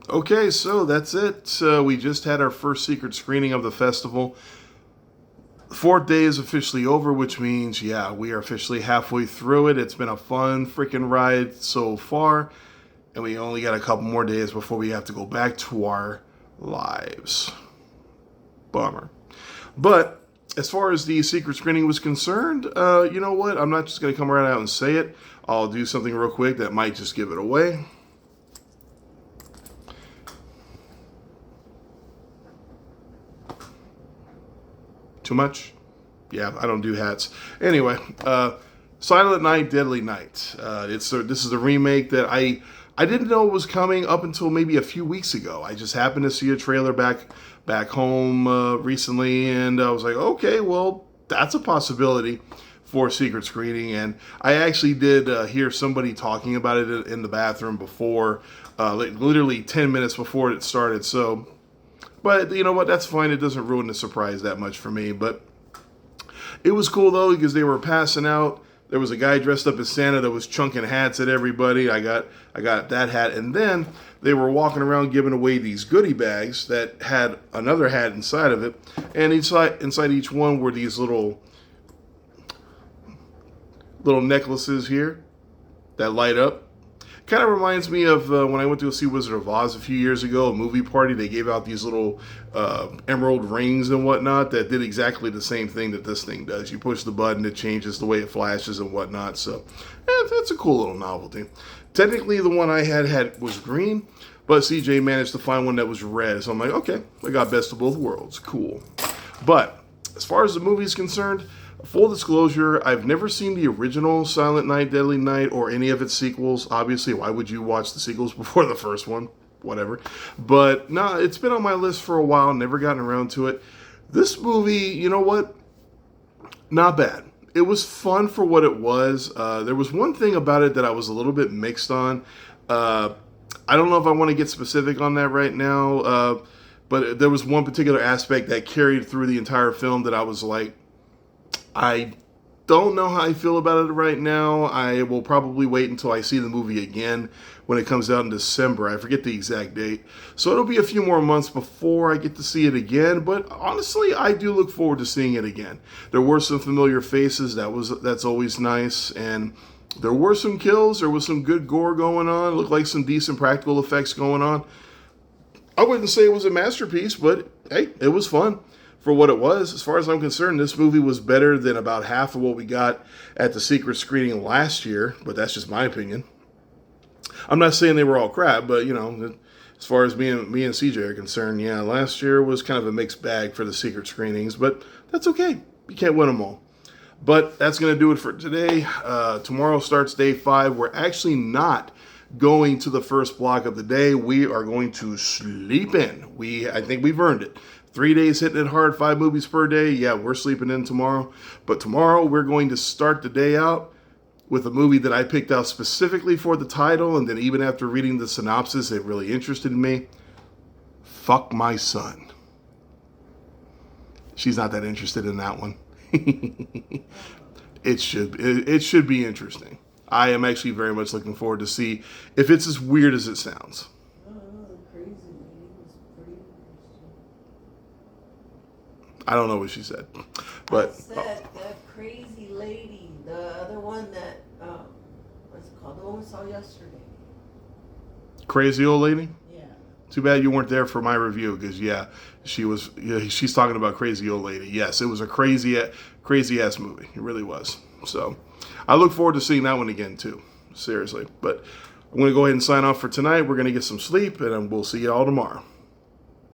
Okay, so that's it. We just had our first secret screening of the festival. The fourth day is officially over, which means, yeah, we are officially halfway through it. It's been a fun freaking ride so far, and we only got a couple more days before we have to go back to our lives. Bummer. But as far as the secret screening was concerned, you know what? I'm not just going to come right out and say it. I'll do something real quick that might just give it away. Too much? Yeah, I don't do hats. Anyway, Silent Night, Deadly Night. This is a remake that I didn't know was coming up until maybe a few weeks ago. I just happened to see a trailer back home recently, and I was like, okay, well, that's a possibility for a secret screening. And I actually did hear somebody talking about it in the bathroom before, literally 10 minutes before it started. So, but you know what? That's fine. It doesn't ruin the surprise that much for me. But it was cool though, because they were passing out. There was a guy dressed up as Santa that was chunking hats at everybody. I got that hat, and then they were walking around giving away these goodie bags that had another hat inside of it, and inside each one were these little necklaces here that light up. Kind of reminds me of when I went to go see Wizard of Oz a few years ago, a movie party. They gave out these little emerald rings and whatnot that did exactly the same thing that this thing does. You push the button, it changes the way it flashes and whatnot. So that's a cool little novelty. Technically, the one I had was green, but CJ managed to find one that was red. So I'm like, okay, I got best of both worlds. Cool. But as far as the movie is concerned, full disclosure, I've never seen the original Silent Night, Deadly Night, or any of its sequels. Obviously, why would you watch the sequels before the first one? Whatever. But no, it's been on my list for a while, never gotten around to it. This movie, you know what? Not bad. It was fun for what it was. There was one thing about it that I was a little bit mixed on. I don't know if I want to get specific on that right now, but there was one particular aspect that carried through the entire film that I was like, I don't know how I feel about it right now. I will probably wait until I see the movie again when it comes out in December. I forget the exact date. So it'll be a few more months before I get to see it again. But honestly, I do look forward to seeing it again. There were some familiar faces. That's always nice. And there were some kills. There was some good gore going on. It looked like some decent practical effects going on. I wouldn't say it was a masterpiece, but hey, it was fun. For what it was, as far as I'm concerned, this movie was better than about half of what we got at the secret screening last year, but that's just my opinion. I'm not saying they were all crap, but, you know, as far as me and CJ are concerned, yeah, last year was kind of a mixed bag for the secret screenings, but that's okay. You can't win them all. But that's going to do it for today. Tomorrow starts day 5. We're actually not going to the first block of the day. We are going to sleep in. I think we've earned it. 3 days hitting it hard, 5 movies per day. Yeah, we're sleeping in tomorrow. But tomorrow we're going to start the day out with a movie that I picked out specifically for the title. And then even after reading the synopsis, it really interested me. Fuck My Son. She's not that interested in that one. It should be interesting. I am actually very much looking forward to see if it's as weird as it sounds. I don't know what she said, but I said that crazy lady, the other one that what's it called? The one we saw yesterday. Crazy old lady. Yeah. Too bad you weren't there for my review, because yeah, she's talking about crazy old lady. Yes, it was a crazy ass movie. It really was. So I look forward to seeing that one again too. Seriously, but I'm going to go ahead and sign off for tonight. We're going to get some sleep, and we'll see you all tomorrow.